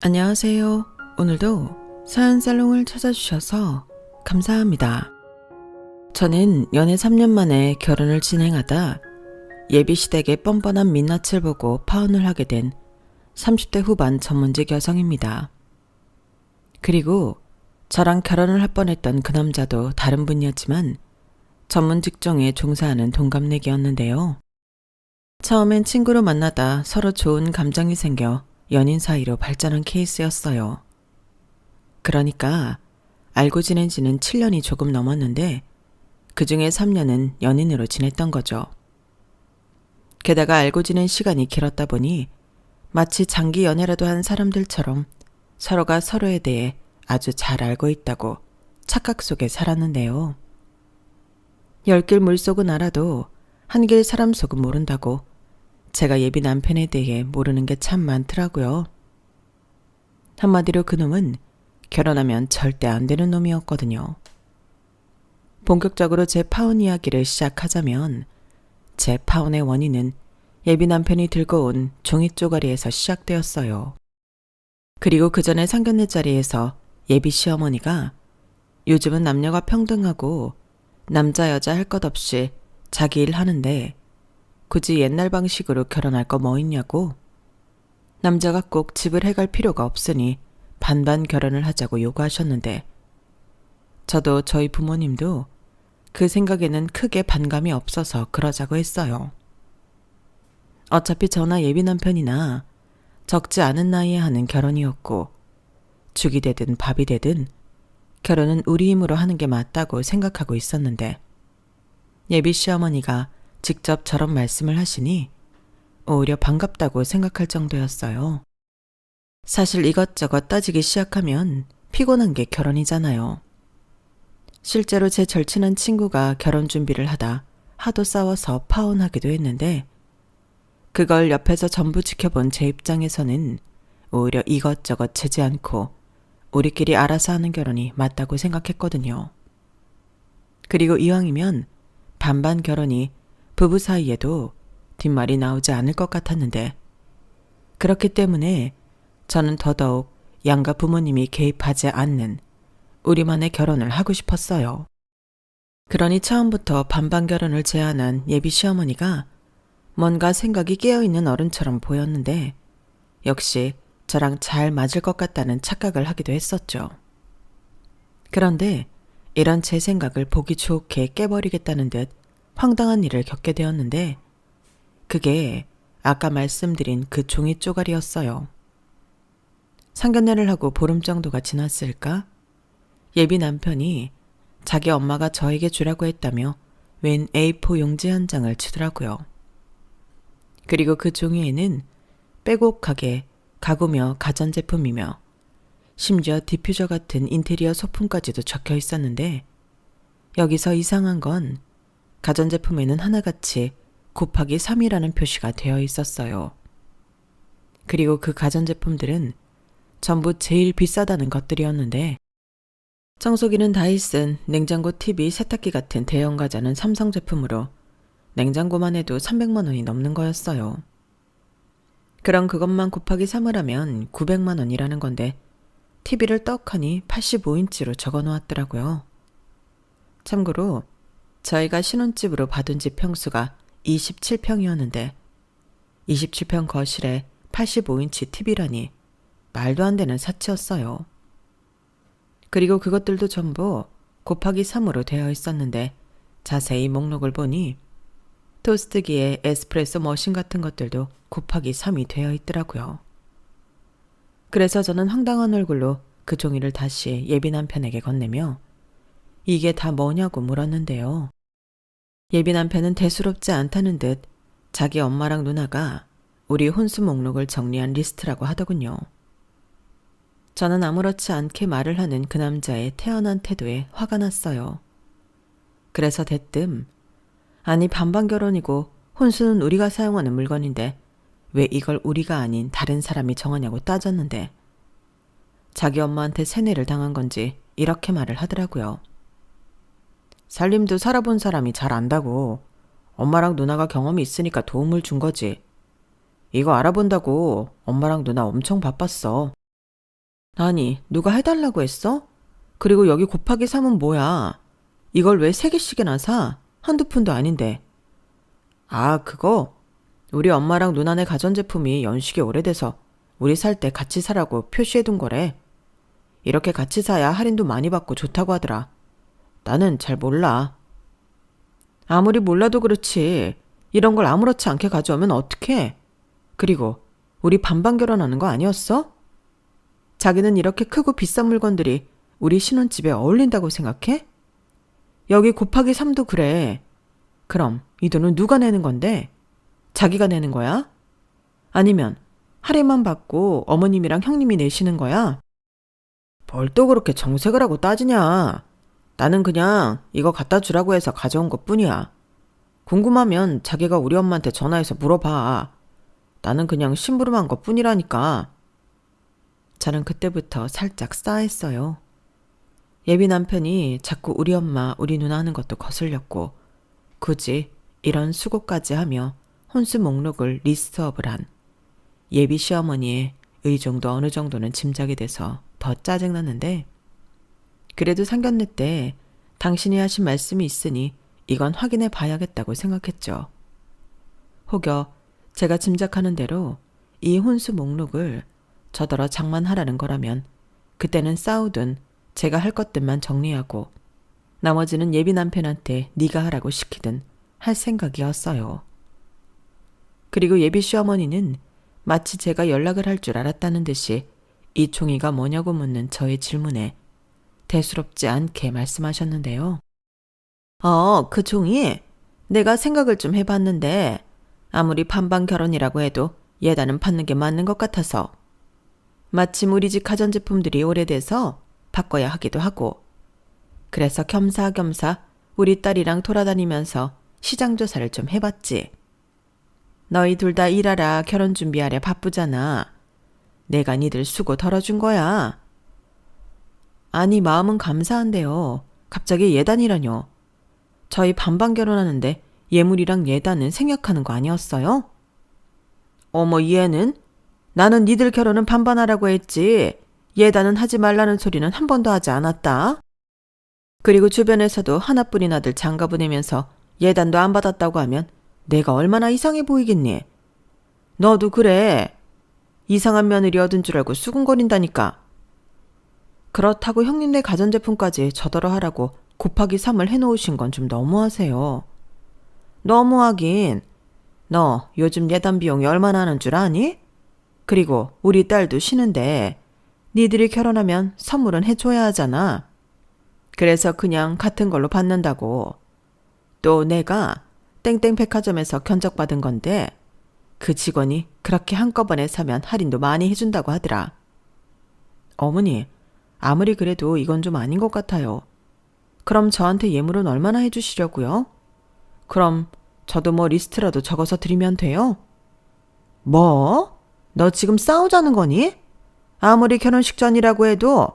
안녕하세요. 오늘도 사연살롱을 찾아주셔서 감사합니다. 저는 연애 3년 만에 결혼을 진행하다 예비시댁의 뻔뻔한 민낯을 보고 파혼을 하게 된 30대 후반 전문직 여성입니다. 그리고 저랑 결혼을 할 뻔했던 그 남자도 다른 분이었지만 전문 직종에 종사하는 동갑내기였는데요. 처음엔 친구로 만나다 서로 좋은 감정이 생겨 연인 사이로 발전한 케이스였어요. 그러니까 알고 지낸 지는 7년이 조금 넘었는데 그중에 3년은 연인으로 지냈던 거죠. 게다가 알고 지낸 시간이 길었다 보니 마치 장기 연애라도 한 사람들처럼 서로가 서로에 대해 아주 잘 알고 있다고 착각 속에 살았는데요. 10길 물속은 알아도 한길 사람 속은 모른다고 제가 예비 남편에 대해 모르는 게 참 많더라고요. 한마디로 그놈은 결혼하면 절대 안 되는 놈이었거든요. 본격적으로 제 파혼 이야기를 시작하자면 제 파혼의 원인은 예비 남편이 들고 온 종이 쪼가리에서 시작되었어요. 그리고 그 전에 상견례 자리에서 예비 시어머니가 요즘은 남녀가 평등하고 남자 여자 할 것 없이 자기 일 하는데 굳이 옛날 방식으로 결혼할 거 뭐 있냐고, 남자가 꼭 집을 해갈 필요가 없으니 반반 결혼을 하자고 요구하셨는데 저도 저희 부모님도 그 생각에는 크게 반감이 없어서 그러자고 했어요. 어차피 저나 예비 남편이나 적지 않은 나이에 하는 결혼이었고 죽이 되든 밥이 되든 결혼은 우리 힘으로 하는 게 맞다고 생각하고 있었는데 예비 시어머니가 직접 저런 말씀을 하시니 오히려 반갑다고 생각할 정도였어요. 사실 이것저것 따지기 시작하면 피곤한 게 결혼이잖아요. 실제로 제 절친한 친구가 결혼 준비를 하다 하도 싸워서 파혼하기도 했는데 그걸 옆에서 전부 지켜본 제 입장에서는 오히려 이것저것 재지 않고 우리끼리 알아서 하는 결혼이 맞다고 생각했거든요. 그리고 이왕이면 반반 결혼이 부부 사이에도 뒷말이 나오지 않을 것 같았는데 그렇기 때문에 저는 더더욱 양가 부모님이 개입하지 않는 우리만의 결혼을 하고 싶었어요. 그러니 처음부터 반반 결혼을 제안한 예비 시어머니가 뭔가 생각이 깨어있는 어른처럼 보였는데 역시 저랑 잘 맞을 것 같다는 착각을 하기도 했었죠. 그런데 이런 제 생각을 보기 좋게 깨버리겠다는 듯 황당한 일을 겪게 되었는데 그게 아까 말씀드린 그 종이 쪼가리였어요. 상견례를 하고 보름 정도가 지났을까? 예비 남편이 자기 엄마가 저에게 주라고 했다며 웬 A4 용지 한 장을 주더라고요. 그리고 그 종이에는 빼곡하게 가구며 가전제품이며 심지어 디퓨저 같은 인테리어 소품까지도 적혀 있었는데 여기서 이상한 건 가전제품에는 하나같이 곱하기 3이라는 표시가 되어 있었어요. 그리고 그 가전제품들은 전부 제일 비싸다는 것들이었는데 청소기는 다이슨, 냉장고, TV, 세탁기 같은 대형 가전은 삼성 제품으로 냉장고만 해도 300만 원이 넘는 거였어요. 그럼 그것만 곱하기 3을 하면 900만 원이라는 건데 TV를 떡하니 85인치로 적어 놓았더라고요. 참고로 저희가 신혼집으로 받은 집 평수가 27평이었는데 27평 거실에 85인치 TV라니 말도 안 되는 사치였어요. 그리고 그것들도 전부 곱하기 3으로 되어 있었는데 자세히 목록을 보니 토스트기에 에스프레소 머신 같은 것들도 곱하기 3이 되어 있더라고요. 그래서 저는 황당한 얼굴로 그 종이를 다시 예비 남편에게 건네며 이게 다 뭐냐고 물었는데요. 예비 남편은 대수롭지 않다는 듯 자기 엄마랑 누나가 우리 혼수 목록을 정리한 리스트라고 하더군요. 저는 아무렇지 않게 말을 하는 그 남자의 태연한 태도에 화가 났어요. 그래서 대뜸 아니 반반 결혼이고 혼수는 우리가 사용하는 물건인데 왜 이걸 우리가 아닌 다른 사람이 정하냐고 따졌는데 자기 엄마한테 세뇌를 당한 건지 이렇게 말을 하더라고요. 살림도 살아본 사람이 잘 안다고. 엄마랑 누나가 경험이 있으니까 도움을 준 거지. 이거 알아본다고 엄마랑 누나 엄청 바빴어. 아니, 누가 해달라고 했어? 그리고 여기 곱하기 3은 뭐야? 이걸 왜 3개씩이나 사? 한두 푼도 아닌데. 아, 그거? 우리 엄마랑 누나네 가전제품이 연식이 오래돼서 우리 살 때 같이 사라고 표시해둔 거래. 이렇게 같이 사야 할인도 많이 받고 좋다고 하더라. 나는 잘 몰라. 아무리 몰라도 그렇지. 이런 걸 아무렇지 않게 가져오면 어떡해? 그리고 우리 반반 결혼하는 거 아니었어? 자기는 이렇게 크고 비싼 물건들이 우리 신혼집에 어울린다고 생각해? 여기 곱하기 3도 그래. 그럼 이 돈은 누가 내는 건데? 자기가 내는 거야? 아니면 할인만 받고 어머님이랑 형님이 내시는 거야? 뭘 또 그렇게 정색을 하고 따지냐? 나는 그냥 이거 갖다 주라고 해서 가져온 것 뿐이야. 궁금하면 자기가 우리 엄마한테 전화해서 물어봐. 나는 그냥 심부름한 것 뿐이라니까. 저는 그때부터 살짝 싸했어요. 예비 남편이 자꾸 우리 엄마, 우리 누나 하는 것도 거슬렸고 굳이 이런 수고까지 하며 혼수 목록을 리스트업을 한 예비 시어머니의 의정도 어느 정도는 짐작이 돼서 더 짜증났는데 그래도 상견례 때 당신이 하신 말씀이 있으니 이건 확인해 봐야겠다고 생각했죠. 혹여 제가 짐작하는 대로 이 혼수 목록을 저더러 장만하라는 거라면 그때는 싸우든 제가 할 것들만 정리하고 나머지는 예비 남편한테 네가 하라고 시키든 할 생각이었어요. 그리고 예비 시어머니는 마치 제가 연락을 할 줄 알았다는 듯이 이 종이가 뭐냐고 묻는 저의 질문에 대수롭지 않게 말씀하셨는데요. 그 종이 내가 생각을 좀 해봤는데 아무리 반반 결혼이라고 해도 예단은 받는 게 맞는 것 같아서 마침 우리 집 가전제품들이 오래돼서 바꿔야 하기도 하고 그래서 겸사겸사 우리 딸이랑 돌아다니면서 시장조사를 좀 해봤지. 너희 둘 다 일하라 결혼 준비하랴 바쁘잖아. 내가 니들 수고 덜어준 거야. 아니 마음은 감사한데요. 갑자기 예단이라뇨. 저희 반반 결혼하는데 예물이랑 예단은 생략하는 거 아니었어요? 어머 얘는? 나는 니들 결혼은 반반하라고 했지. 예단은 하지 말라는 소리는 한 번도 하지 않았다. 그리고 주변에서도 하나뿐인 아들 장가 보내면서 예단도 안 받았다고 하면 내가 얼마나 이상해 보이겠니? 너도 그래. 이상한 며느리 얻은 줄 알고 수군거린다니까. 그렇다고 형님네 가전제품까지 저더러 하라고 곱하기 3을 해놓으신 건 좀 너무하세요. 너무하긴. 너 요즘 예단 비용이 얼마나 하는 줄 아니? 그리고 우리 딸도 쉬는데 니들이 결혼하면 선물은 해줘야 하잖아. 그래서 그냥 같은 걸로 받는다고. 또 내가 땡땡 백화점에서 견적받은 건데 그 직원이 그렇게 한꺼번에 사면 할인도 많이 해준다고 하더라. 어머니, 아무리 그래도 이건 좀 아닌 것 같아요. 그럼 저한테 예물은 얼마나 해주시려고요? 그럼 저도 뭐 리스트라도 적어서 드리면 돼요? 뭐? 너 지금 싸우자는 거니? 아무리 결혼식 전이라고 해도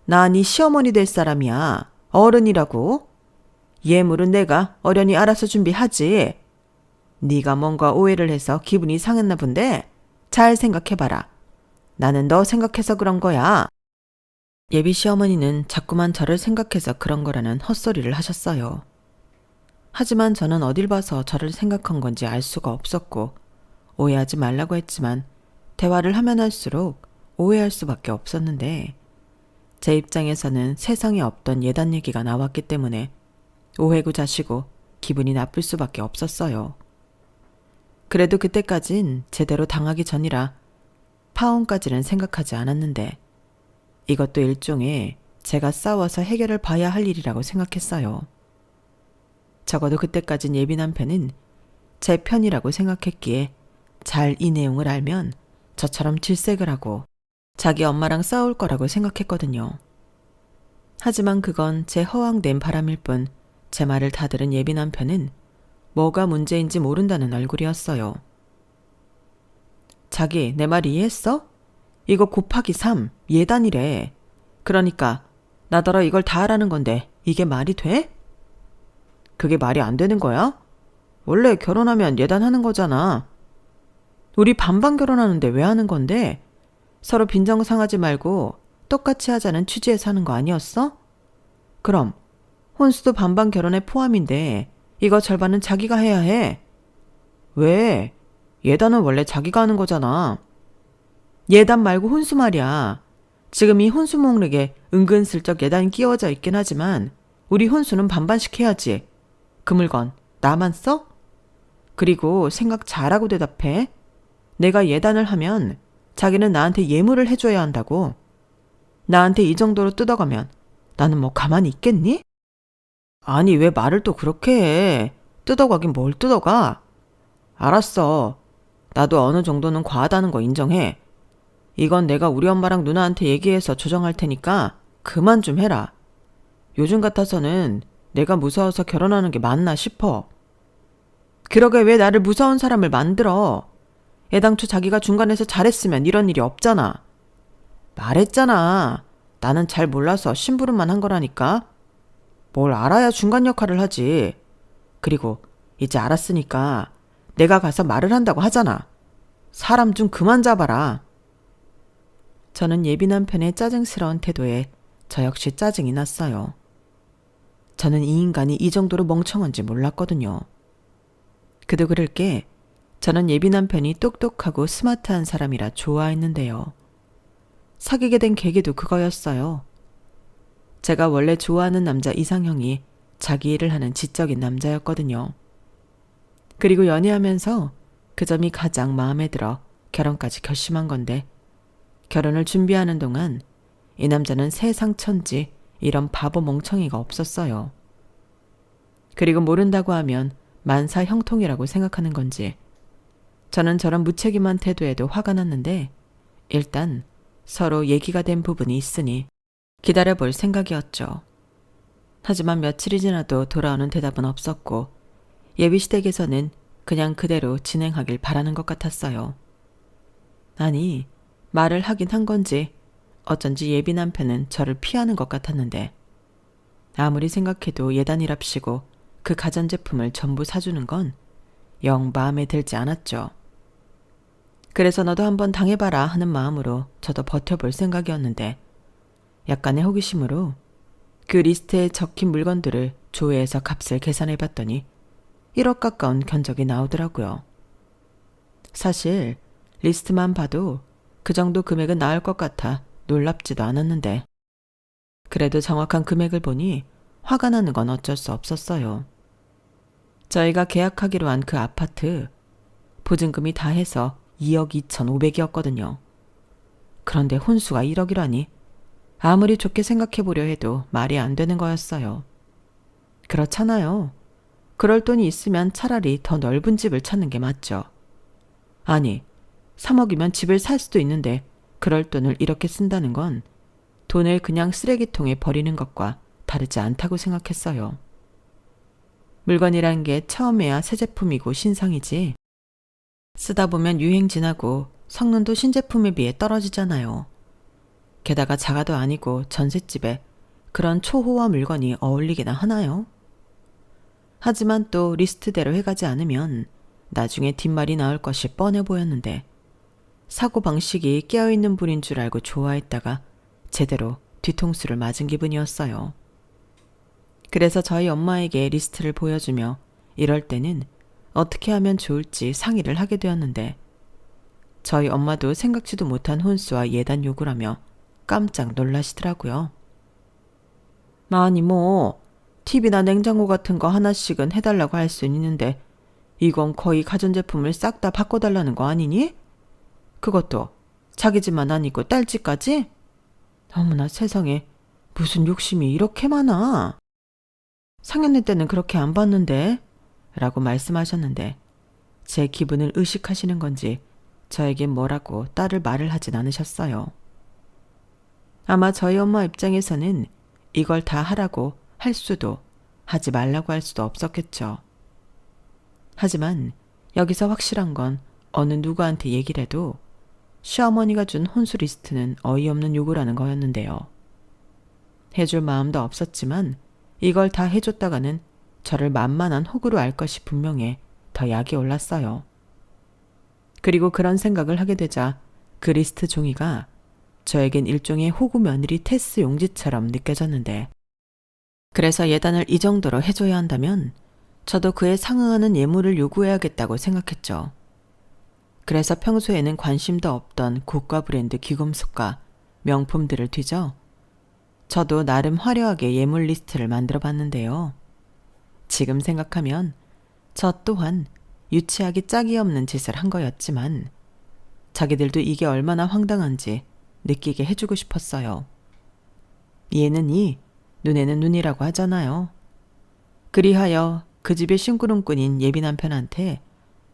나 네 시어머니 될 사람이야. 어른이라고. 예물은 내가 어련히 알아서 준비하지. 네가 뭔가 오해를 해서 기분이 상했나 본데 잘 생각해봐라. 나는 너 생각해서 그런 거야. 예비 시어머니는 자꾸만 저를 생각해서 그런 거라는 헛소리를 하셨어요. 하지만 저는 어딜 봐서 저를 생각한 건지 알 수가 없었고 오해하지 말라고 했지만 대화를 하면 할수록 오해할 수밖에 없었는데 제 입장에서는 세상에 없던 예단 얘기가 나왔기 때문에 오해고 자시고 기분이 나쁠 수밖에 없었어요. 그래도 그때까진 제대로 당하기 전이라 파혼까지는 생각하지 않았는데 이것도 일종의 제가 싸워서 해결을 봐야 할 일이라고 생각했어요. 적어도 그때까진 예비 남편은 제 편이라고 생각했기에 잘 이 내용을 알면 저처럼 질색을 하고 자기 엄마랑 싸울 거라고 생각했거든요. 하지만 그건 제 허황된 바람일 뿐 제 말을 다 들은 예비 남편은 뭐가 문제인지 모른다는 얼굴이었어요. 자기 내 말 이해했어? 이거 곱하기 3 예단이래. 그러니까 나더러 이걸 다 하라는 건데 이게 말이 돼? 그게 말이 안 되는 거야? 원래 결혼하면 예단하는 거잖아. 우리 반반 결혼하는데 왜 하는 건데? 서로 빈정상하지 말고 똑같이 하자는 취지에서 하는 거 아니었어? 그럼 혼수도 반반 결혼에 포함인데 이거 절반은 자기가 해야 해. 왜? 예단은 원래 자기가 하는 거잖아. 예단 말고 혼수 말이야. 지금 이 혼수 목록에 은근슬쩍 예단이 끼워져 있긴 하지만 우리 혼수는 반반씩 해야지. 그 물건 나만 써? 그리고 생각 잘하고 대답해. 내가 예단을 하면 자기는 나한테 예물을 해줘야 한다고. 나한테 이 정도로 뜯어가면 나는 뭐 가만히 있겠니? 아니 왜 말을 또 그렇게 해. 뜯어가긴 뭘 뜯어가. 알았어. 나도 어느 정도는 과하다는 거 인정해. 이건 내가 우리 엄마랑 누나한테 얘기해서 조정할 테니까 그만 좀 해라. 요즘 같아서는 내가 무서워서 결혼하는 게 맞나 싶어. 그러게 왜 나를 무서운 사람을 만들어. 애당초 자기가 중간에서 잘했으면 이런 일이 없잖아. 말했잖아. 나는 잘 몰라서 심부름만 한 거라니까. 뭘 알아야 중간 역할을 하지. 그리고 이제 알았으니까 내가 가서 말을 한다고 하잖아. 사람 좀 그만 잡아라. 저는 예비 남편의 짜증스러운 태도에 저 역시 짜증이 났어요. 저는 이 인간이 이 정도로 멍청한지 몰랐거든요. 그도 그럴 게 저는 예비 남편이 똑똑하고 스마트한 사람이라 좋아했는데요. 사귀게 된 계기도 그거였어요. 제가 원래 좋아하는 남자 이상형이 자기 일을 하는 지적인 남자였거든요. 그리고 연애하면서 그 점이 가장 마음에 들어 결혼까지 결심한 건데 결혼을 준비하는 동안 이 남자는 세상 천지 이런 바보 멍청이가 없었어요. 그리고 모른다고 하면 만사 형통이라고 생각하는 건지 저는 저런 무책임한 태도에도 화가 났는데 일단 서로 얘기가 된 부분이 있으니 기다려볼 생각이었죠. 하지만 며칠이 지나도 돌아오는 대답은 없었고 예비시댁에서는 그냥 그대로 진행하길 바라는 것 같았어요. 아니, 말을 하긴 한 건지 어쩐지 예비 남편은 저를 피하는 것 같았는데 아무리 생각해도 예단이랍시고 그 가전제품을 전부 사주는 건 영 마음에 들지 않았죠. 그래서 너도 한번 당해봐라 하는 마음으로 저도 버텨볼 생각이었는데 약간의 호기심으로 그 리스트에 적힌 물건들을 조회해서 값을 계산해봤더니 1억 가까운 견적이 나오더라고요. 사실 리스트만 봐도 그 정도 금액은 나올 것 같아 놀랍지도 않았는데 그래도 정확한 금액을 보니 화가 나는 건 어쩔 수 없었어요. 저희가 계약하기로 한 그 아파트 보증금이 다 해서 2억 2,500이었거든요. 그런데 혼수가 1억이라니 아무리 좋게 생각해보려 해도 말이 안 되는 거였어요. 그렇잖아요. 그럴 돈이 있으면 차라리 더 넓은 집을 찾는 게 맞죠. 아니, 3억이면 집을 살 수도 있는데 그럴 돈을 이렇게 쓴다는 건 돈을 그냥 쓰레기통에 버리는 것과 다르지 않다고 생각했어요. 물건이란 게 처음에야 새 제품이고 신상이지. 쓰다 보면 유행 지나고 성능도 신제품에 비해 떨어지잖아요. 게다가 자가도 아니고 전셋집에 그런 초호화 물건이 어울리기나 하나요? 하지만 또 리스트대로 해가지 않으면 나중에 뒷말이 나올 것이 뻔해 보였는데 사고방식이 깨어있는 분인 줄 알고 좋아했다가 제대로 뒤통수를 맞은 기분이었어요. 그래서 저희 엄마에게 리스트를 보여주며 이럴 때는 어떻게 하면 좋을지 상의를 하게 되었는데 저희 엄마도 생각지도 못한 혼수와 예단 요구라며 깜짝 놀라시더라고요. 아니 뭐 TV나 냉장고 같은 거 하나씩은 해달라고 할 수는 있는데 이건 거의 가전제품을 싹 다 바꿔달라는 거 아니니? 그것도 자기 집만 아니고 딸 집까지? 어머나 세상에 무슨 욕심이 이렇게 많아. 상견례 때는 그렇게 안 봤는데 라고 말씀하셨는데 제 기분을 의식하시는 건지 저에게 뭐라고 딸을 말을 하진 않으셨어요. 아마 저희 엄마 입장에서는 이걸 다 하라고 할 수도 하지 말라고 할 수도 없었겠죠. 하지만 여기서 확실한 건 어느 누구한테 얘기를 해도 시어머니가 준 혼수 리스트는 어이없는 요구라는 거였는데요. 해줄 마음도 없었지만 이걸 다 해줬다가는 저를 만만한 호구로 알 것이 분명해 더 약이 올랐어요. 그리고 그런 생각을 하게 되자 그 리스트 종이가 저에겐 일종의 호구 며느리 테스 용지처럼 느껴졌는데, 그래서 예단을 이 정도로 해줘야 한다면 저도 그에 상응하는 예물을 요구해야겠다고 생각했죠. 그래서 평소에는 관심도 없던 고가 브랜드 귀금속과 명품들을 뒤져 저도 나름 화려하게 예물 리스트를 만들어 봤는데요. 지금 생각하면 저 또한 유치하기 짝이 없는 짓을 한 거였지만 자기들도 이게 얼마나 황당한지 느끼게 해주고 싶었어요. 이에는 이, 눈에는 눈이라고 하잖아요. 그리하여 그 집의 심부름꾼인 예비 남편한테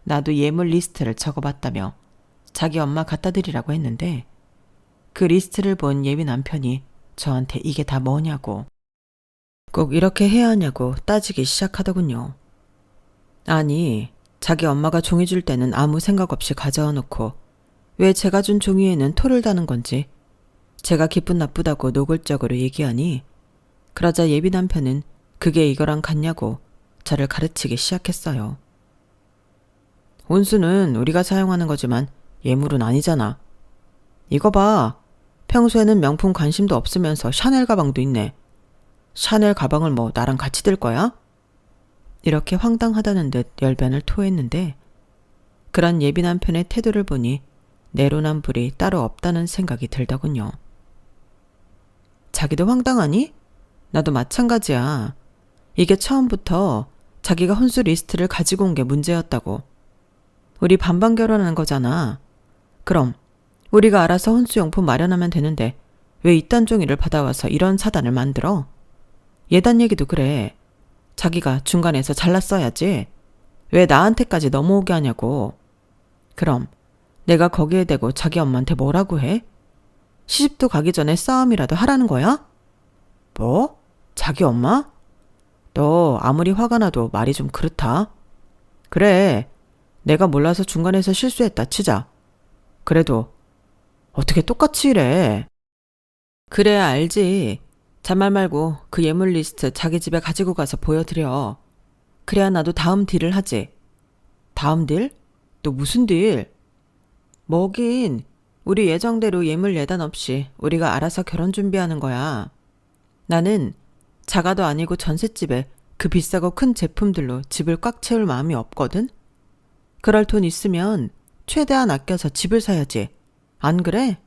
나도 예물 리스트를 적어봤다며 자기 엄마 갖다 드리라고 했는데 그 리스트를 본 예비 남편이 저한테 이게 다 뭐냐고, 꼭 이렇게 해야 하냐고 따지기 시작하더군요. 아니, 자기 엄마가 종이 줄 때는 아무 생각 없이 가져와 놓고 왜 제가 준 종이에는 토를 다는 건지 제가 기분 나쁘다고 노골적으로 얘기하니, 그러자 예비 남편은 그게 이거랑 같냐고 저를 가르치기 시작했어요. 온수는 우리가 사용하는 거지만 예물은 아니잖아. 이거 봐. 평소에는 명품 관심도 없으면서 샤넬 가방도 있네. 샤넬 가방을 뭐 나랑 같이 들 거야? 이렇게 황당하다는 듯 열변을 토했는데 그런 예비 남편의 태도를 보니 내로남불이 따로 없다는 생각이 들더군요. 자기도 황당하니? 나도 마찬가지야. 이게 처음부터 자기가 혼수 리스트를 가지고 온 게 문제였다고. 우리 반반 결혼한 거잖아. 그럼 우리가 알아서 혼수용품 마련하면 되는데 왜 이딴 종이를 받아와서 이런 사단을 만들어? 예단 얘기도 그래. 자기가 중간에서 잘랐어야지. 왜 나한테까지 넘어오게 하냐고. 그럼 내가 거기에 대고 자기 엄마한테 뭐라고 해? 시집도 가기 전에 싸움이라도 하라는 거야? 뭐? 자기 엄마? 너 아무리 화가 나도 말이 좀 그렇다. 그래. 내가 몰라서 중간에서 실수했다 치자. 그래도 어떻게 똑같이 이래? 그래야 알지. 잔말 말고 그 예물 리스트 자기 집에 가지고 가서 보여드려. 그래야 나도 다음 딜을 하지. 다음 딜? 또 무슨 딜? 뭐긴 우리 예정대로 예물 예단 없이 우리가 알아서 결혼 준비하는 거야. 나는 자가도 아니고 전셋집에 그 비싸고 큰 제품들로 집을 꽉 채울 마음이 없거든. 그럴 돈 있으면 최대한 아껴서 집을 사야지. 안 그래?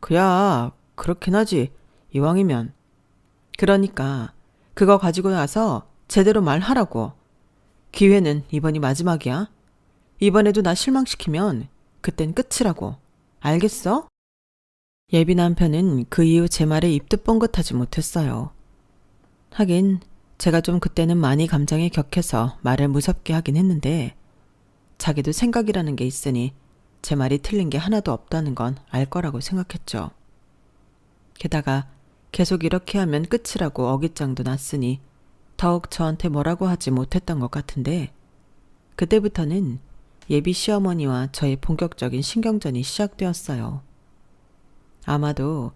그야 그렇긴 하지. 이왕이면. 그러니까 그거 가지고 나서 제대로 말하라고. 기회는 이번이 마지막이야. 이번에도 나 실망시키면 그땐 끝이라고. 알겠어? 예비 남편은 그 이후 제 말에 입도 뻥긋하지 못했어요. 하긴 제가 좀 그때는 많이 감정에 격해서 말을 무섭게 하긴 했는데 자기도 생각이라는 게 있으니 제 말이 틀린 게 하나도 없다는 건 알 거라고 생각했죠. 게다가 계속 이렇게 하면 끝이라고 어깃장도 났으니 더욱 저한테 뭐라고 하지 못했던 것 같은데 그때부터는 예비 시어머니와 저의 본격적인 신경전이 시작되었어요. 아마도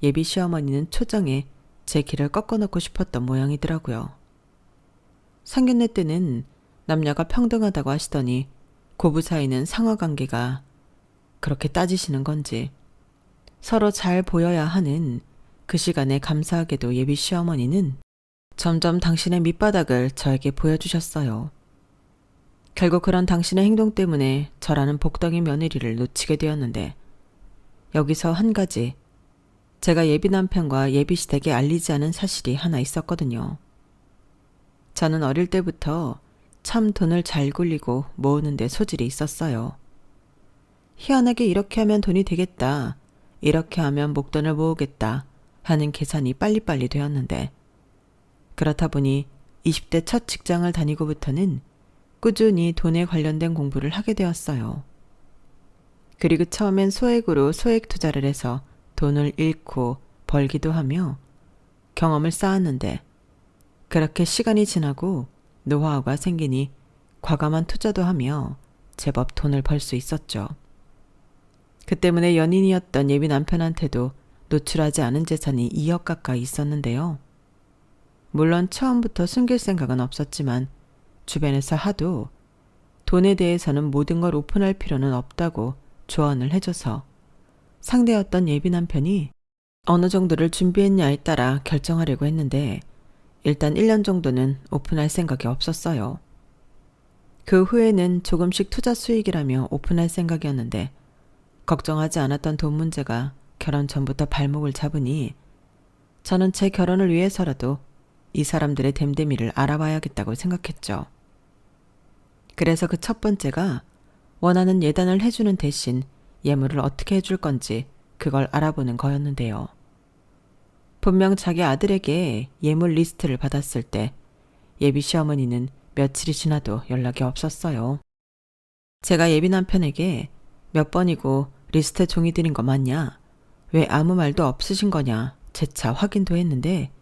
예비 시어머니는 초장에 제 길을 꺾어놓고 싶었던 모양이더라고요. 상견례 때는 남녀가 평등하다고 하시더니 고부 사이는 상하관계가 그렇게 따지시는 건지 서로 잘 보여야 하는 그 시간에 감사하게도 예비 시어머니는 점점 당신의 밑바닥을 저에게 보여주셨어요. 결국 그런 당신의 행동 때문에 저라는 복덩이 며느리를 놓치게 되었는데 여기서 한 가지 제가 예비 남편과 예비 시댁에 알리지 않은 사실이 하나 있었거든요. 저는 어릴 때부터 참 돈을 잘 굴리고 모으는 데 소질이 있었어요. 희한하게 이렇게 하면 돈이 되겠다, 이렇게 하면 목돈을 모으겠다 하는 계산이 빨리빨리 되었는데 그렇다 보니 20대 첫 직장을 다니고부터는 꾸준히 돈에 관련된 공부를 하게 되었어요. 그리고 처음엔 소액으로 소액 투자를 해서 돈을 잃고 벌기도 하며 경험을 쌓았는데 그렇게 시간이 지나고 노하우가 생기니 과감한 투자도 하며 제법 돈을 벌 수 있었죠. 그 때문에 연인이었던 예비 남편한테도 노출하지 않은 재산이 2억 가까이 있었는데요. 물론 처음부터 숨길 생각은 없었지만 주변에서 하도 돈에 대해서는 모든 걸 오픈할 필요는 없다고 조언을 해줘서 상대였던 예비 남편이 어느 정도를 준비했냐에 따라 결정하려고 했는데 일단 1년 정도는 오픈할 생각이 없었어요. 그 후에는 조금씩 투자 수익이라며 오픈할 생각이었는데 걱정하지 않았던 돈 문제가 결혼 전부터 발목을 잡으니 저는 제 결혼을 위해서라도 이 사람들의 됨됨이를 알아봐야겠다고 생각했죠. 그래서 그 첫 번째가 원하는 예단을 해주는 대신 예물을 어떻게 해줄 건지 그걸 알아보는 거였는데요. 분명 자기 아들에게 예물 리스트를 받았을 때 예비 시어머니는 며칠이 지나도 연락이 없었어요. 제가 예비 남편에게 몇 번이고 리스트에 종이 드린 거 맞냐? 왜 아무 말도 없으신 거냐? 재차 확인도 했는데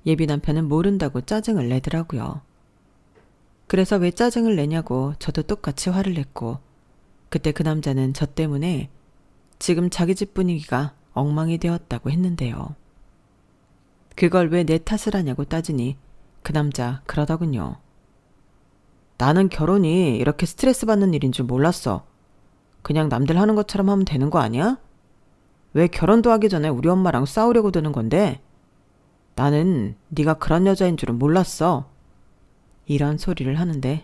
예비 남편은 모른다고 짜증을 내더라고요. 그래서 왜 짜증을 내냐고 저도 똑같이 화를 냈고 그때 그 남자는 저 때문에 지금 자기 집 분위기가 엉망이 되었다고 했는데요. 그걸 왜 내 탓을 하냐고 따지니 그 남자 그러더군요. 나는 결혼이 이렇게 스트레스 받는 일인 줄 몰랐어. 그냥 남들 하는 것처럼 하면 되는 거 아니야? 왜 결혼도 하기 전에 우리 엄마랑 싸우려고 드는 건데? 나는 네가 그런 여자인 줄은 몰랐어. 이런 소리를 하는데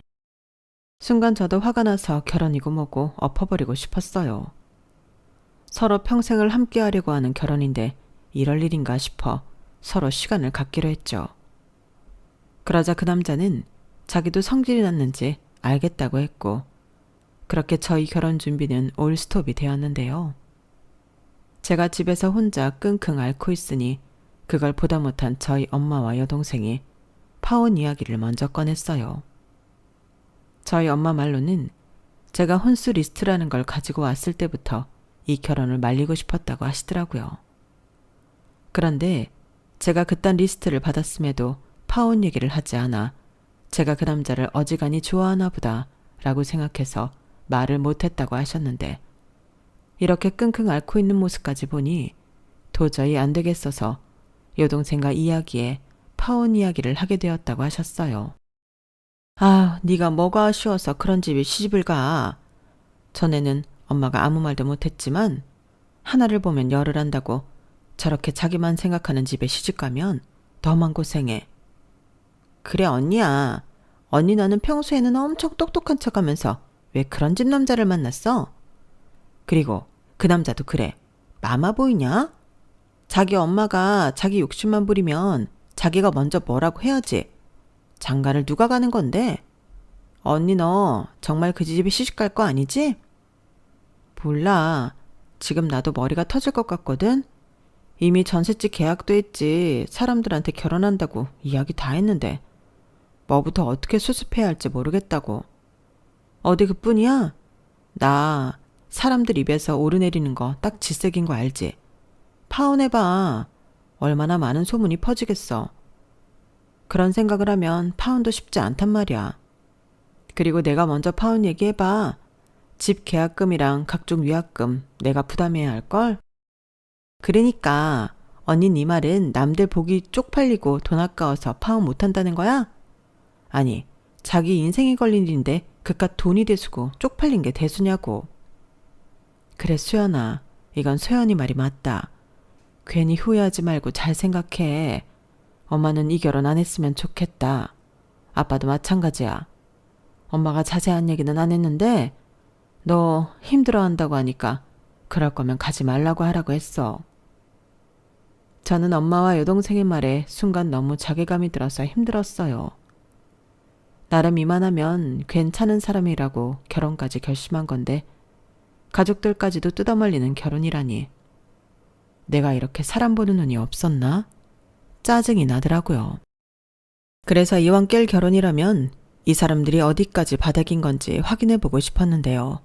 순간 저도 화가 나서 결혼이고 뭐고 엎어버리고 싶었어요. 서로 평생을 함께 하려고 하는 결혼인데 이럴 일인가 싶어 서로 시간을 갖기로 했죠. 그러자 그 남자는 자기도 성질이 났는지 알겠다고 했고 그렇게 저희 결혼 준비는 올 스톱이 되었는데요. 제가 집에서 혼자 끙끙 앓고 있으니 그걸 보다 못한 저희 엄마와 여동생이 파혼 이야기를 먼저 꺼냈어요. 저희 엄마 말로는 제가 혼수 리스트라는 걸 가지고 왔을 때부터 이 결혼을 말리고 싶었다고 하시더라고요. 그런데 제가 그딴 리스트를 받았음에도 파혼 얘기를 하지 않아 제가 그 남자를 어지간히 좋아하나 보다 라고 생각해서 말을 못했다고 하셨는데 이렇게 끙끙 앓고 있는 모습까지 보니 도저히 안 되겠어서 여동생과 이야기에 파혼 이야기를 하게 되었다고 하셨어요. 아, 네가 뭐가 아쉬워서 그런 집에 시집을 가. 전에는 엄마가 아무 말도 못했지만 하나를 보면 열을 한다고 저렇게 자기만 생각하는 집에 시집가면 너만 고생해. 그래 언니야. 언니 너는 평소에는 엄청 똑똑한 척하면서 왜 그런 집 남자를 만났어? 그리고 그 남자도 그래. 마마 보이냐? 자기 엄마가 자기 욕심만 부리면 자기가 먼저 뭐라고 해야지. 장가를 누가 가는 건데? 언니 너 정말 그 집에 시집갈 거 아니지? 몰라. 지금 나도 머리가 터질 것 같거든. 이미 전셋집 계약도 했지. 사람들한테 결혼한다고 이야기 다 했는데 뭐부터 어떻게 수습해야 할지 모르겠다고. 어디 그뿐이야? 나 사람들 입에서 오르내리는 거 딱 질색인 거 알지? 파혼해봐. 얼마나 많은 소문이 퍼지겠어. 그런 생각을 하면 파혼도 쉽지 않단 말이야. 그리고 내가 먼저 파혼 얘기해봐. 집 계약금이랑 각종 위약금 내가 부담해야 할걸? 그러니까 언니 네 말은 남들 보기 쪽팔리고 돈 아까워서 파혼 못한다는 거야? 아니 자기 인생이 걸린 일인데 그깟 돈이 대수고 쪽팔린 게 대수냐고. 그래 수연아, 이건 소연이 말이 맞다. 괜히 후회하지 말고 잘 생각해. 엄마는 이 결혼 안 했으면 좋겠다. 아빠도 마찬가지야. 엄마가 자세한 얘기는 안 했는데 너 힘들어한다고 하니까 그럴 거면 가지 말라고 하라고 했어. 저는 엄마와 여동생의 말에 순간 너무 자괴감이 들어서 힘들었어요. 나름 이만하면 괜찮은 사람이라고 결혼까지 결심한 건데 가족들까지도 뜯어말리는 결혼이라니. 내가 이렇게 사람 보는 눈이 없었나? 짜증이 나더라고요. 그래서 이왕 깰 결혼이라면 이 사람들이 어디까지 바닥인 건지 확인해보고 싶었는데요.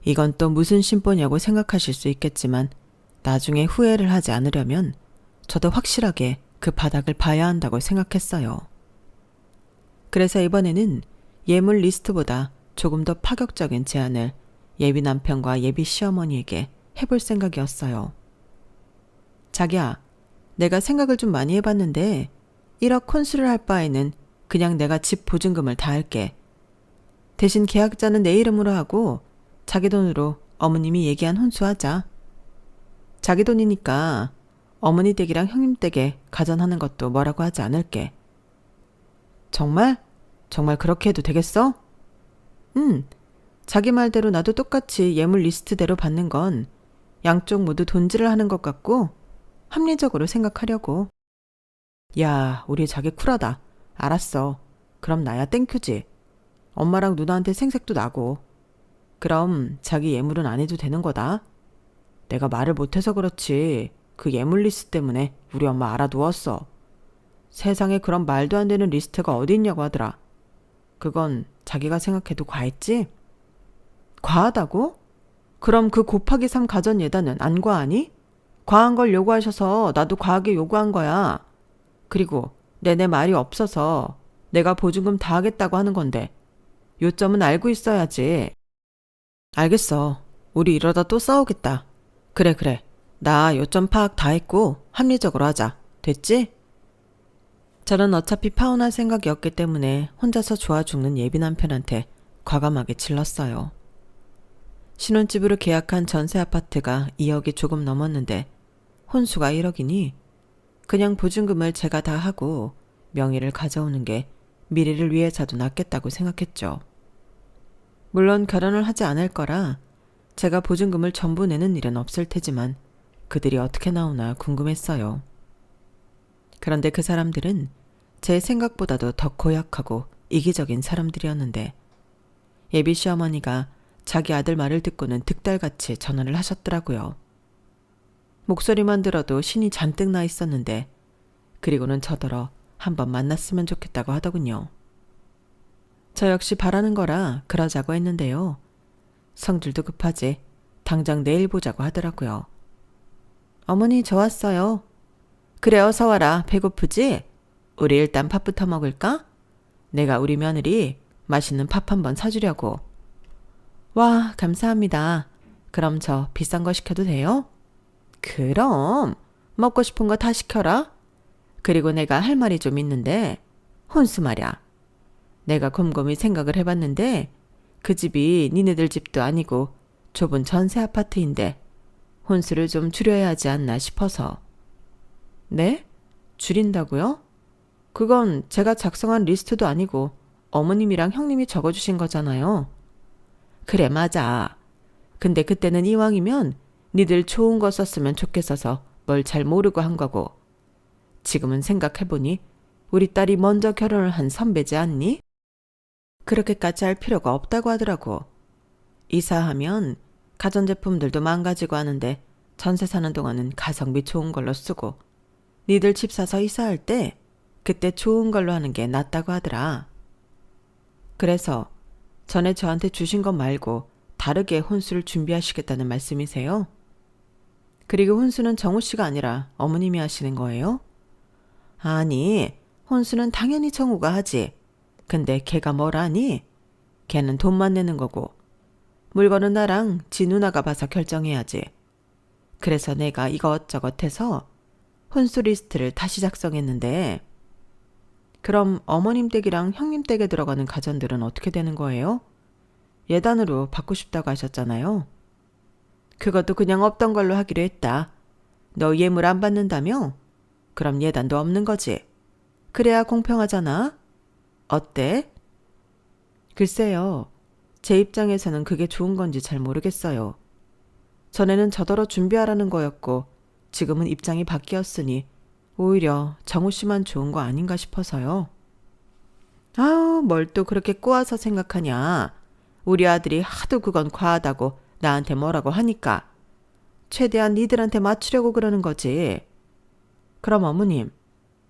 이건 또 무슨 심보냐고 생각하실 수 있겠지만 나중에 후회를 하지 않으려면 저도 확실하게 그 바닥을 봐야 한다고 생각했어요. 그래서 이번에는 예물 리스트보다 조금 더 파격적인 제안을 예비 남편과 예비 시어머니에게 해볼 생각이었어요. 자기야, 내가 생각을 좀 많이 해봤는데 1억 혼수를 할 바에는 그냥 내가 집 보증금을 다 할게. 대신 계약자는 내 이름으로 하고 자기 돈으로 어머님이 얘기한 혼수하자. 자기 돈이니까 어머니 댁이랑 형님 댁에 가전하는 것도 뭐라고 하지 않을게. 정말? 정말 그렇게 해도 되겠어? 자기 말대로 나도 똑같이 예물 리스트대로 받는 건 양쪽 모두 돈질을 하는 것 같고 합리적으로 생각하려고. 야, 우리 자기 쿨하다. 알았어. 그럼 나야 땡큐지. 엄마랑 누나한테 생색도 나고. 그럼 자기 예물은 안 해도 되는 거다. 내가 말을 못해서 그렇지 그 예물 리스트 때문에 우리 엄마 알아두었어. 세상에 그런 말도 안 되는 리스트가 어디 있냐고 하더라. 그건 자기가 생각해도 과했지? 과하다고? 그럼 그 곱하기 3 가전 예단은 안 과하니? 과한 걸 요구하셔서 나도 과하게 요구한 거야. 그리고 내내 말이 없어서 내가 보증금 다 하겠다고 하는 건데 요점은 알고 있어야지. 알겠어. 우리 이러다 또 싸우겠다. 그래. 나 요점 파악 다 했고 합리적으로 하자. 됐지? 저는 어차피 파혼할 생각이었기 때문에 혼자서 좋아 죽는 예비 남편한테 과감하게 질렀어요. 신혼집으로 계약한 전세 아파트가 2억이 조금 넘었는데 혼수가 1억이니 그냥 보증금을 제가 다 하고 명의를 가져오는 게 미래를 위해서도 낫겠다고 생각했죠. 물론 결혼을 하지 않을 거라 제가 보증금을 전부 내는 일은 없을 테지만 그들이 어떻게 나오나 궁금했어요. 그런데 그 사람들은 제 생각보다도 더 고약하고 이기적인 사람들이었는데 예비 시어머니가 자기 아들 말을 듣고는 득달같이 전화를 하셨더라고요. 목소리만 들어도 신이 잔뜩 나 있었는데 그리고는 저더러 한번 만났으면 좋겠다고 하더군요. 저 역시 바라는 거라 그러자고 했는데요. 성질도 급하지 당장 내일 보자고 하더라고요. 어머니 저 왔어요. 그래 어서 와라. 배고프지? 우리 일단 밥부터 먹을까? 내가 우리 며느리 맛있는 밥 한번 사주려고. 와 감사합니다. 그럼 저 비싼 거 시켜도 돼요? 그럼 먹고 싶은 거 다 시켜라. 그리고 내가 할 말이 좀 있는데 혼수 말야. 내가 곰곰이 생각을 해봤는데 그 집이 니네들 집도 아니고 좁은 전세 아파트인데 혼수를 좀 줄여야 하지 않나 싶어서. 네? 줄인다고요? 그건 제가 작성한 리스트도 아니고 어머님이랑 형님이 적어주신 거잖아요. 그래 맞아. 근데 그때는 이왕이면 니들 좋은 거 썼으면 좋겠어서 뭘 잘 모르고 한 거고 지금은 생각해보니 우리 딸이 먼저 결혼을 한 선배지 않니? 그렇게까지 할 필요가 없다고 하더라고. 이사하면 가전제품들도 망가지고 하는데 전세 사는 동안은 가성비 좋은 걸로 쓰고 니들 집 사서 이사할 때 그때 좋은 걸로 하는 게 낫다고 하더라. 그래서 전에 저한테 주신 것 말고 다르게 혼수를 준비하시겠다는 말씀이세요? 그리고 혼수는 정우 씨가 아니라 어머님이 하시는 거예요? 아니, 혼수는 당연히 정우가 하지. 근데 걔가 뭘 아니? 걔는 돈만 내는 거고 물건은 나랑 지 누나가 봐서 결정해야지. 그래서 내가 이것저것 해서 혼수 리스트를 다시 작성했는데 그럼 어머님 댁이랑 형님 댁에 들어가는 가전들은 어떻게 되는 거예요? 예단으로 받고 싶다고 하셨잖아요. 그것도 그냥 없던 걸로 하기로 했다. 너 예물 안 받는다며? 그럼 예단도 없는 거지. 그래야 공평하잖아. 어때? 글쎄요. 제 입장에서는 그게 좋은 건지 잘 모르겠어요. 전에는 저더러 준비하라는 거였고 지금은 입장이 바뀌었으니 오히려 정우 씨만 좋은 거 아닌가 싶어서요. 아우, 뭘 또 그렇게 꼬아서 생각하냐. 우리 아들이 하도 그건 과하다고 나한테 뭐라고 하니까 최대한 니들한테 맞추려고 그러는 거지. 그럼 어머님,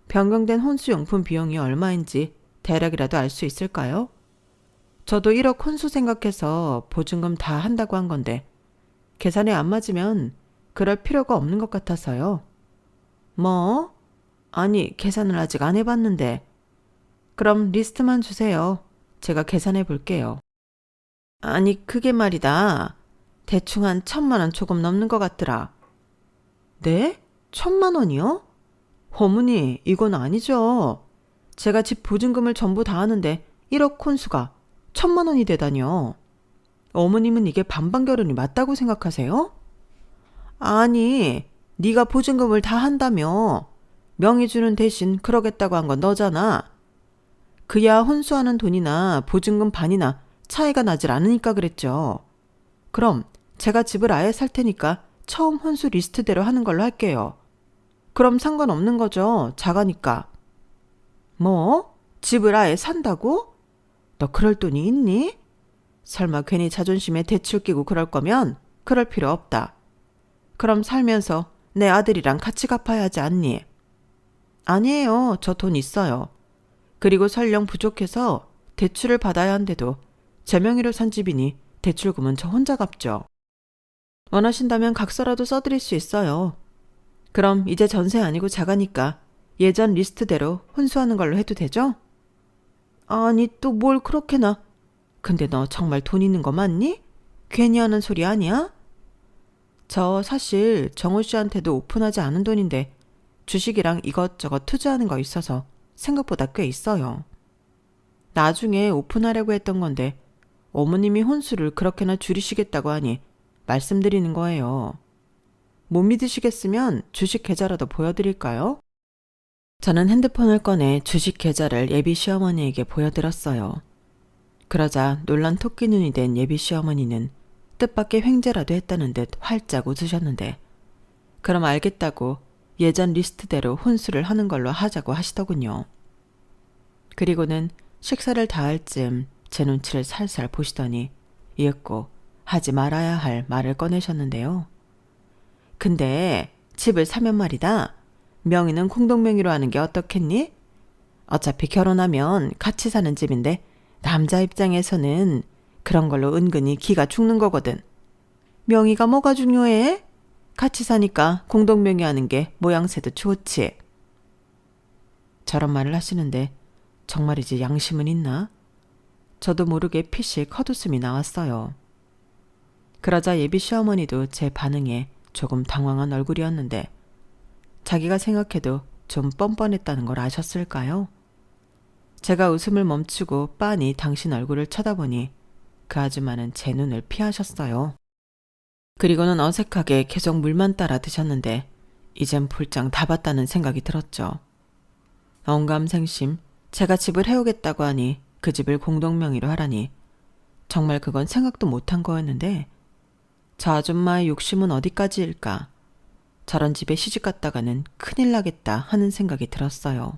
변경된 혼수용품 비용이 얼마인지 대략이라도 알 수 있을까요? 저도 1억 혼수 생각해서 보증금 다 한다고 한 건데 계산이 안 맞으면 그럴 필요가 없는 것 같아서요. 뭐? 아니, 계산을 아직 안 해봤는데. 그럼 리스트만 주세요. 제가 계산해 볼게요. 아니, 그게 말이다. 대충 한 1,000만 원 조금 넘는 것 같더라. 네? 1,000만 원이요? 어머니, 이건 아니죠. 제가 집 보증금을 전부 다 하는데 1억 혼수가 1,000만 원이 되다뇨. 어머님은 이게 반반 결혼이 맞다고 생각하세요? 아니, 네가 보증금을 다 한다며. 명의 주는 대신 그러겠다고 한 건 너잖아. 그야 혼수하는 돈이나 보증금 반이나 차이가 나질 않으니까 그랬죠. 그럼 제가 집을 아예 살 테니까 처음 혼수 리스트대로 하는 걸로 할게요. 그럼 상관없는 거죠. 작아니까. 뭐? 집을 아예 산다고? 너 그럴 돈이 있니? 설마 괜히 자존심에 대출 끼고 그럴 거면 그럴 필요 없다. 그럼 살면서 내 아들이랑 같이 갚아야 하지 않니? 아니에요. 저 돈 있어요. 그리고 설령 부족해서 대출을 받아야 한데도 제 명의로 산 집이니 대출금은 저 혼자 갚죠. 원하신다면 각서라도 써드릴 수 있어요. 그럼 이제 전세 아니고 자가니까 예전 리스트대로 혼수하는 걸로 해도 되죠? 아니 또 뭘 그렇게나. 근데 너 정말 돈 있는 거 맞니? 괜히 하는 소리 아니야? 저 사실 정우 씨한테도 오픈하지 않은 돈인데 주식이랑 이것저것 투자하는 거 있어서 생각보다 꽤 있어요. 나중에 오픈하려고 했던 건데 어머님이 혼수를 그렇게나 줄이시겠다고 하니 말씀드리는 거예요. 못 믿으시겠으면 주식 계좌라도 보여드릴까요? 저는 핸드폰을 꺼내 주식 계좌를 예비 시어머니에게 보여드렸어요. 그러자 놀란 토끼 눈이 된 예비 시어머니는 뜻밖의 횡재라도 했다는 듯 활짝 웃으셨는데 그럼 알겠다고 예전 리스트대로 혼수를 하는 걸로 하자고 하시더군요. 그리고는 식사를 다 할 즈음 제 눈치를 살살 보시더니 이윽고 하지 말아야 할 말을 꺼내셨는데요. 근데 집을 사면 말이다. 명의는 공동명의로 하는 게 어떻겠니? 어차피 결혼하면 같이 사는 집인데 남자 입장에서는 그런 걸로 은근히 기가 죽는 거거든. 명의가 뭐가 중요해? 같이 사니까 공동명의 하는 게 모양새도 좋지. 저런 말을 하시는데 정말이지 양심은 있나? 저도 모르게 피식 헛웃음이 나왔어요. 그러자 예비 시어머니도 제 반응에 조금 당황한 얼굴이었는데 자기가 생각해도 좀 뻔뻔했다는 걸 아셨을까요? 제가 웃음을 멈추고 빤히 당신 얼굴을 쳐다보니 그 아줌마는 제 눈을 피하셨어요. 그리고는 어색하게 계속 물만 따라 드셨는데 이젠 볼장 다 봤다는 생각이 들었죠. 언감생심 제가 집을 해오겠다고 하니 그 집을 공동명의로 하라니 정말 그건 생각도 못한 거였는데 저 아줌마의 욕심은 어디까지일까? 저런 집에 시집갔다가는 큰일 나겠다 하는 생각이 들었어요.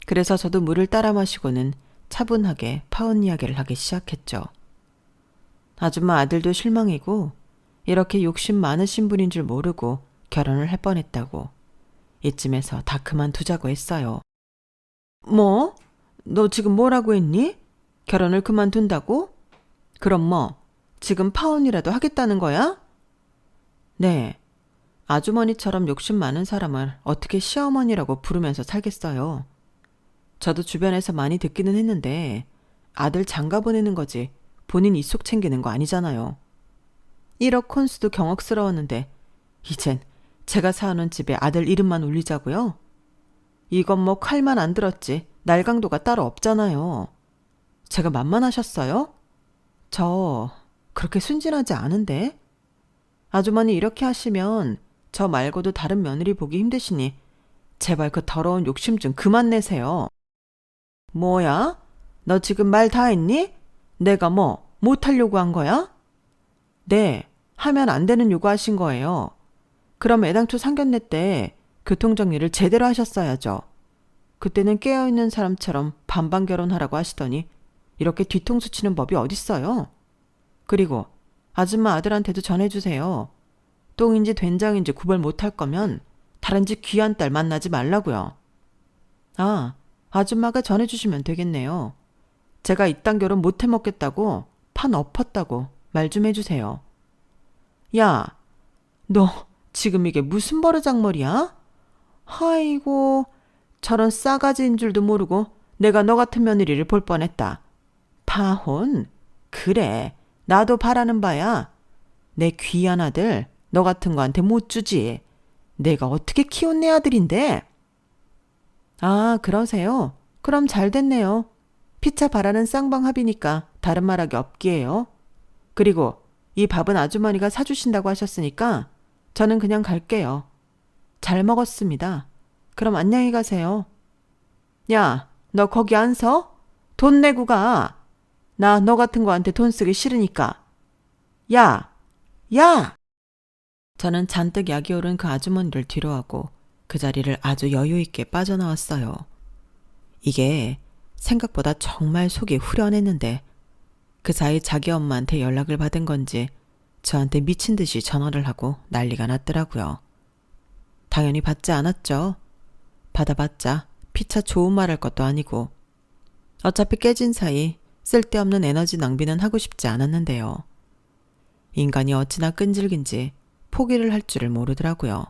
그래서 저도 물을 따라 마시고는 차분하게 파혼 이야기를 하기 시작했죠. 아줌마 아들도 실망이고 이렇게 욕심 많으신 분인 줄 모르고 결혼을 할 뻔했다고 이쯤에서 다 그만두자고 했어요. 뭐? 너 지금 뭐라고 했니? 결혼을 그만둔다고? 그럼 뭐 지금 파혼이라도 하겠다는 거야? 네. 아주머니처럼 욕심 많은 사람을 어떻게 시어머니라고 부르면서 살겠어요. 저도 주변에서 많이 듣기는 했는데 아들 장가 보내는 거지 본인 입속 챙기는 거 아니잖아요. 1억 콘수도 경억스러웠는데 이젠 제가 사는 집에 아들 이름만 올리자고요? 이건 뭐 칼만 안 들었지 날강도가 따로 없잖아요. 제가 만만하셨어요? 저 그렇게 순진하지 않은데? 아주머니 이렇게 하시면 저 말고도 다른 며느리 보기 힘드시니 제발 그 더러운 욕심 좀 그만 내세요. 뭐야? 너 지금 말 다 했니? 내가 뭐 못하려고 한 거야? 네, 하면 안 되는 요구하신 거예요. 그럼 애당초 상견례 때 교통정리를 제대로 하셨어야죠. 그때는 깨어있는 사람처럼 반반 결혼하라고 하시더니 이렇게 뒤통수 치는 법이 어딨어요? 그리고 아줌마 아들한테도 전해주세요. 똥인지 된장인지 구별 못할 거면 다른 집 귀한 딸 만나지 말라고요. 아, 아줌마가 전해주시면 되겠네요. 제가 이딴 결혼 못 해먹겠다고 판 엎었다고 말 좀 해주세요. 야, 너 지금 이게 무슨 버르장머리야? 아이고, 저런 싸가지인 줄도 모르고 내가 너 같은 며느리를 볼 뻔했다. 파혼? 그래, 나도 바라는 바야. 내 귀한 아들 너 같은 거한테 못 주지. 내가 어떻게 키운 내 아들인데? 아, 그러세요? 그럼 잘 됐네요. 피차 바라는 쌍방합이니까 다른 말하기 없기에요. 그리고 이 밥은 아주머니가 사주신다고 하셨으니까 저는 그냥 갈게요. 잘 먹었습니다. 그럼 안녕히 가세요. 야, 너 거기 안 서? 돈 내고 가. 나 너 같은 거한테 돈 쓰기 싫으니까. 야! 야! 저는 잔뜩 약이 오른 그 아주머니를 뒤로하고 그 자리를 아주 여유 있게 빠져나왔어요. 이게 생각보다 정말 속이 후련했는데 그 사이 자기 엄마한테 연락을 받은 건지 저한테 미친 듯이 전화를 하고 난리가 났더라고요. 당연히 받지 않았죠. 받아봤자 피차 좋은 말 할 것도 아니고 어차피 깨진 사이 쓸데없는 에너지 낭비는 하고 싶지 않았는데요. 인간이 어찌나 끈질긴지 포기를 할 줄을 모르더라고요.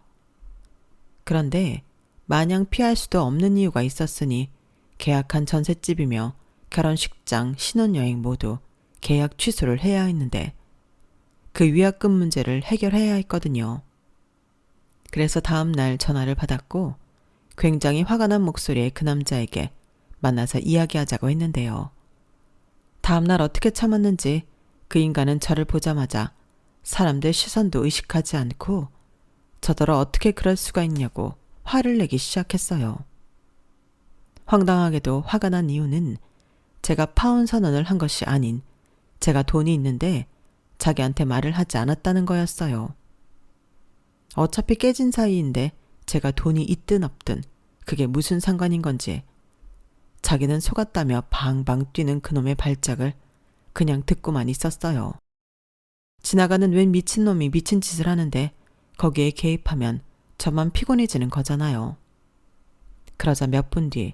그런데 마냥 피할 수도 없는 이유가 있었으니 계약한 전셋집이며 결혼식장, 신혼여행 모두 계약 취소를 해야 했는데 그 위약금 문제를 해결해야 했거든요. 그래서 다음 날 전화를 받았고 굉장히 화가 난 목소리의 그 남자에게 만나서 이야기하자고 했는데요. 다음 날 어떻게 참았는지 그 인간은 저를 보자마자 사람들 시선도 의식하지 않고 저더러 어떻게 그럴 수가 있냐고 화를 내기 시작했어요. 황당하게도 화가 난 이유는 제가 파혼 선언을 한 것이 아닌 제가 돈이 있는데 자기한테 말을 하지 않았다는 거였어요. 어차피 깨진 사이인데 제가 돈이 있든 없든 그게 무슨 상관인 건지 자기는 속았다며 방방 뛰는 그놈의 발작을 그냥 듣고만 있었어요. 지나가는 웬 미친놈이 미친 짓을 하는데 거기에 개입하면 저만 피곤해지는 거잖아요. 그러자 몇 분 뒤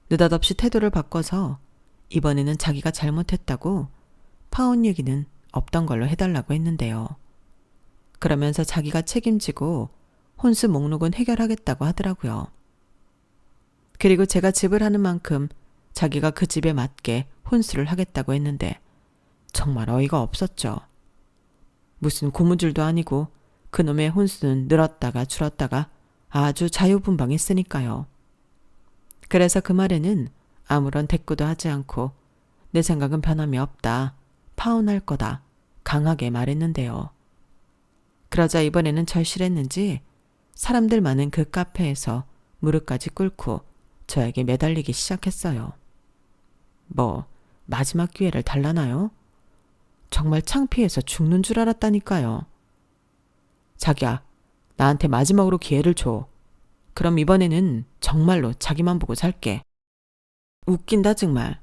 느닷없이 태도를 바꿔서 이번에는 자기가 잘못했다고 파혼 얘기는 없던 걸로 해달라고 했는데요. 그러면서 자기가 책임지고 혼수 목록은 해결하겠다고 하더라고요. 그리고 제가 집을 하는 만큼 자기가 그 집에 맞게 혼수를 하겠다고 했는데 정말 어이가 없었죠. 무슨 고무줄도 아니고 그놈의 혼수는 늘었다가 줄었다가 아주 자유분방했으니까요. 그래서 그 말에는 아무런 대꾸도 하지 않고 내 생각은 변함이 없다. 파혼할 거다. 강하게 말했는데요. 그러자 이번에는 절실했는지 사람들 많은 그 카페에서 무릎까지 꿇고 저에게 매달리기 시작했어요. 뭐 마지막 기회를 달라나요? 정말 창피해서 죽는 줄 알았다니까요. 자기야, 나한테 마지막으로 기회를 줘. 그럼 이번에는 정말로 자기만 보고 살게. 웃긴다 정말.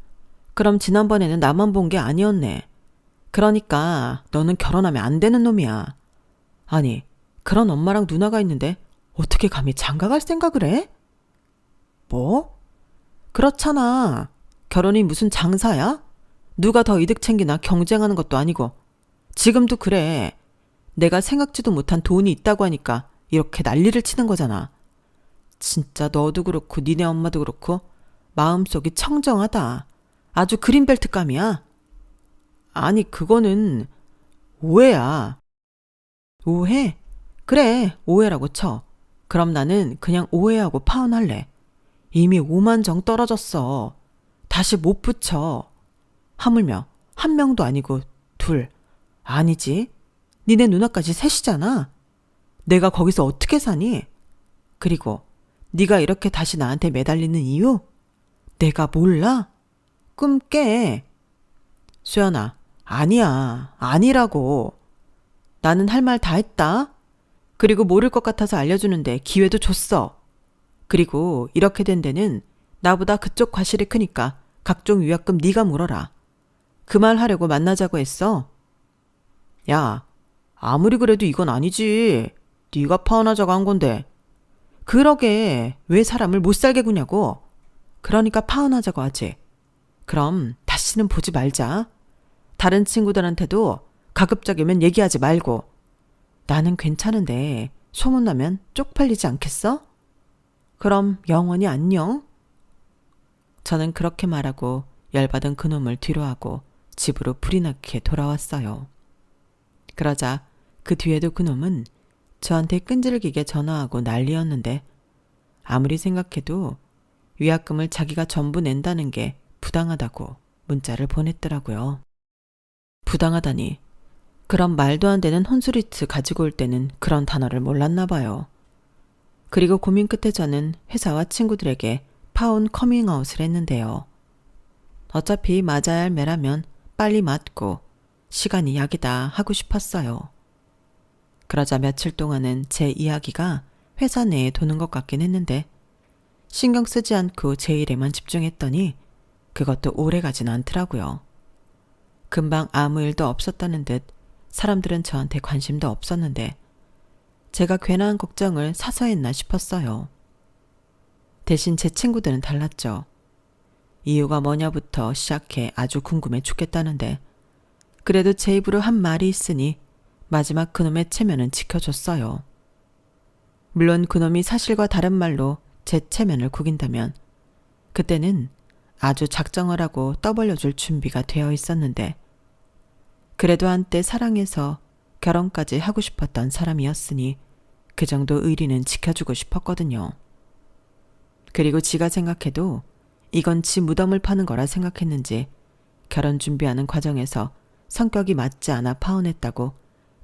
그럼 지난번에는 나만 본 게 아니었네. 그러니까 너는 결혼하면 안 되는 놈이야. 아니, 그런 엄마랑 누나가 있는데 어떻게 감히 장가갈 생각을 해? 뭐? 그렇잖아. 결혼이 무슨 장사야? 누가 더 이득 챙기나 경쟁하는 것도 아니고. 지금도 그래. 내가 생각지도 못한 돈이 있다고 하니까 이렇게 난리를 치는 거잖아. 진짜 너도 그렇고 니네 엄마도 그렇고 마음속이 청정하다. 아주 그린벨트감이야. 아니 그거는 오해야. 오해? 그래 오해라고 쳐. 그럼 나는 그냥 오해하고 파혼할래. 이미 5만 정 떨어졌어. 다시 못 붙여. 하물며 한 명도 아니고 둘. 아니지. 니네 누나까지 셋이잖아. 내가 거기서 어떻게 사니? 그리고 네가 이렇게 다시 나한테 매달리는 이유? 내가 몰라? 꿈 깨. 수연아, 아니야. 아니라고. 나는 할 말 다 했다. 그리고 모를 것 같아서 알려주는데 기회도 줬어. 그리고 이렇게 된 데는 나보다 그쪽 과실이 크니까 각종 위약금 네가 물어라. 그 말 하려고 만나자고 했어. 야, 아무리 그래도 이건 아니지. 네가 파혼하자고 한 건데. 그러게 왜 사람을 못 살게 구냐고. 그러니까 파혼하자고 하지. 그럼 다시는 보지 말자. 다른 친구들한테도 가급적이면 얘기하지 말고. 나는 괜찮은데 소문나면 쪽팔리지 않겠어? 그럼 영원히 안녕. 저는 그렇게 말하고 열받은 그놈을 뒤로하고 집으로 불이 나게 돌아왔어요. 그러자 그 뒤에도 그놈은 저한테 끈질기게 전화하고 난리였는데 아무리 생각해도 위약금을 자기가 전부 낸다는 게 부당하다고 문자를 보냈더라고요. 부당하다니 그런 말도 안 되는 혼수리트 가지고 올 때는 그런 단어를 몰랐나 봐요. 그리고 고민 끝에 저는 회사와 친구들에게 파혼 커밍아웃을 했는데요. 어차피 맞아야 할 매라면 빨리 맞고 시간이 약이다 하고 싶었어요. 그러자 며칠 동안은 제 이야기가 회사 내에 도는 것 같긴 했는데 신경 쓰지 않고 제 일에만 집중했더니 그것도 오래 가진 않더라고요. 금방 아무 일도 없었다는 듯 사람들은 저한테 관심도 없었는데 제가 괜한 걱정을 사서 했나 싶었어요. 대신 제 친구들은 달랐죠. 이유가 뭐냐부터 시작해 아주 궁금해 죽겠다는데 그래도 제 입으로 한 말이 있으니 마지막 그놈의 체면은 지켜줬어요. 물론 그놈이 사실과 다른 말로 제 체면을 구긴다면 그때는 아주 작정을 하고 떠벌려줄 준비가 되어 있었는데 그래도 한때 사랑해서 결혼까지 하고 싶었던 사람이었으니 그 정도 의리는 지켜주고 싶었거든요. 그리고 지가 생각해도 이건 지 무덤을 파는 거라 생각했는지 결혼 준비하는 과정에서 성격이 맞지 않아 파혼했다고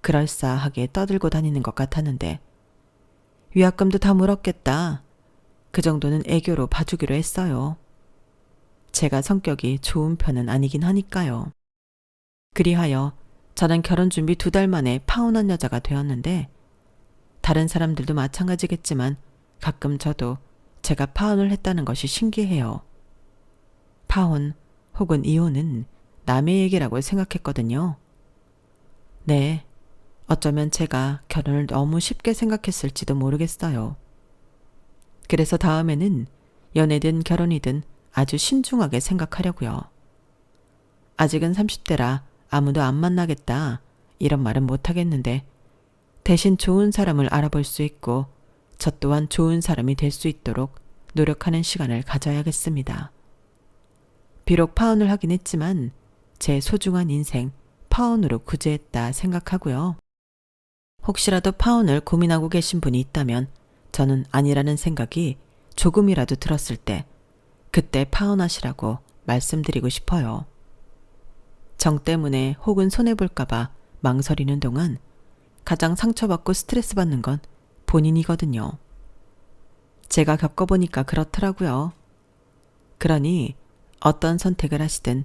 그럴싸하게 떠들고 다니는 것 같았는데 위약금도 다 물었겠다. 그 정도는 애교로 봐주기로 했어요. 제가 성격이 좋은 편은 아니긴 하니까요. 그리하여 저는 결혼 준비 2달 만에 파혼한 여자가 되었는데 다른 사람들도 마찬가지겠지만 가끔 저도 제가 파혼을 했다는 것이 신기해요. 파혼 혹은 이혼은 남의 얘기라고 생각했거든요. 네, 어쩌면 제가 결혼을 너무 쉽게 생각했을지도 모르겠어요. 그래서 다음에는 연애든 결혼이든 아주 신중하게 생각하려고요. 아직은 30대라 아무도 안 만나겠다 이런 말은 못하겠는데 대신 좋은 사람을 알아볼 수 있고 저 또한 좋은 사람이 될 수 있도록 노력하는 시간을 가져야겠습니다. 비록 파혼을 하긴 했지만 제 소중한 인생 파혼으로 구제했다 생각하고요. 혹시라도 파혼을 고민하고 계신 분이 있다면 저는 아니라는 생각이 조금이라도 들었을 때 그때 파혼하시라고 말씀드리고 싶어요. 정 때문에 혹은 손해볼까봐 망설이는 동안 가장 상처받고 스트레스 받는 건 본인이거든요. 제가 겪어보니까 그렇더라고요. 그러니 어떤 선택을 하시든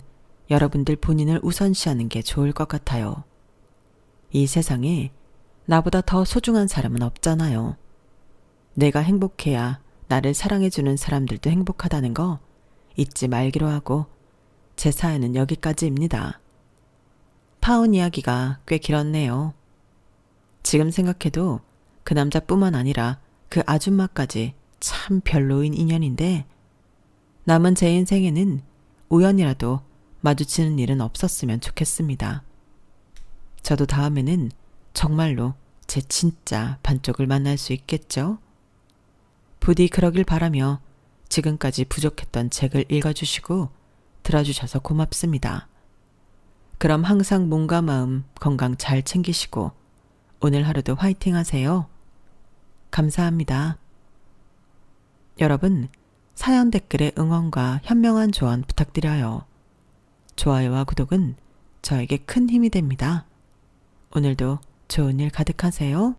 여러분들 본인을 우선시하는 게 좋을 것 같아요. 이 세상에 나보다 더 소중한 사람은 없잖아요. 내가 행복해야 나를 사랑해주는 사람들도 행복하다는 거 잊지 말기로 하고 제 사연은 여기까지입니다. 파혼 이야기가 꽤 길었네요. 지금 생각해도 그 남자뿐만 아니라 그 아줌마까지 참 별로인 인연인데 남은 제 인생에는 우연이라도 마주치는 일은 없었으면 좋겠습니다. 저도 다음에는 정말로 제 진짜 반쪽을 만날 수 있겠죠? 부디 그러길 바라며 지금까지 부족했던 책을 읽어주시고 들어주셔서 고맙습니다. 그럼 항상 몸과 마음 건강 잘 챙기시고 오늘 하루도 화이팅 하세요. 감사합니다. 여러분, 사연 댓글에 응원과 현명한 조언 부탁드려요. 좋아요와 구독은 저에게 큰 힘이 됩니다. 오늘도 좋은 일 가득하세요.